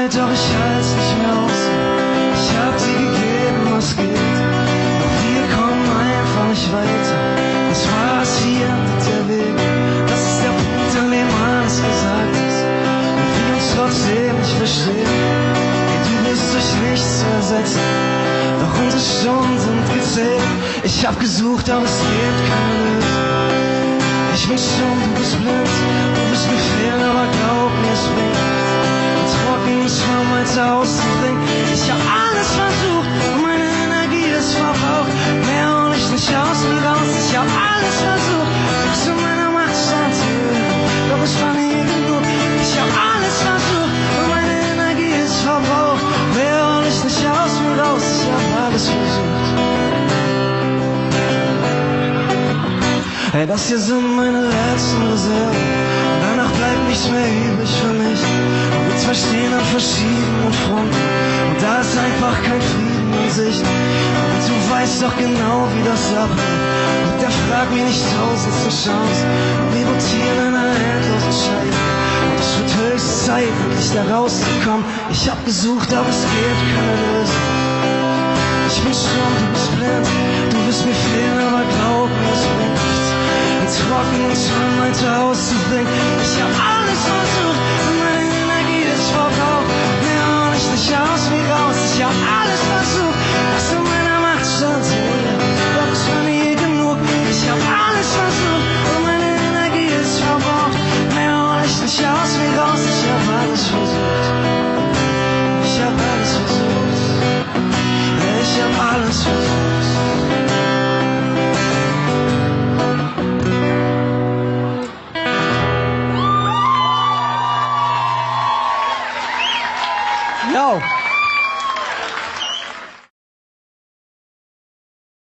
Zeit, doch ich halt's nicht mehr aus. Ich hab dir gegeben, was geht, doch wir kommen einfach nicht weiter. Das war's hier mit der Weg, das ist der Punkt, an dem alles gesagt ist. Und wir uns trotzdem nicht verstehen. Hey, du bist durch nichts zu ersetzen, doch unsere Stunden sind gezählt. Ich hab gesucht, aber es gibt keine Lösung. Ich bin schon, du bist blind, du bist mir fehlen, aber glaub mir, es bringt. Trocken ist vom weiter auszubringen. Ich hab alles versucht und meine Energie ist verbraucht. Mehr hol ich nicht aus wie raus. Ich hab alles versucht, bis zu meiner Macht stand zu hören. Doch es war nie genug. Ich hab alles versucht und meine Energie ist verbraucht. Mehr hol ich nicht aus wie raus. Ich hab alles versucht. Hey, das hier sind meine letzten Reserven. Danach bleibt nichts mehr übrig für mich. Wir zwei stehen an verschiedenen Fronten und da ist einfach kein Frieden in Sicht. Und du weißt doch genau, wie das abläuft. Und der fragt mich nicht tausendste Chance. Und wir rotieren in einer endlosen Scheibe. Und es wird höchste Zeit, endlich da rauszukommen. Ich hab gesucht, aber es gibt keine Lösung. Ich bin stumm, du bist blind, du wirst mir fehlen, aber glaub mir, es bringt nichts. Trocken und schon weiter auszubringen. Ich hab alles versucht und meine Energie ist verbraucht. Mehr hol ich nicht aus wie raus. Ich hab alles versucht, was in meiner Macht stand zu holen. Doch es war nie genug. Ich hab alles versucht und meine Energie ist verbraucht. Mehr hol ich nicht aus wie raus. Ich hab alles versucht. Ich hab alles versucht. Ich hab alles versucht. Yo.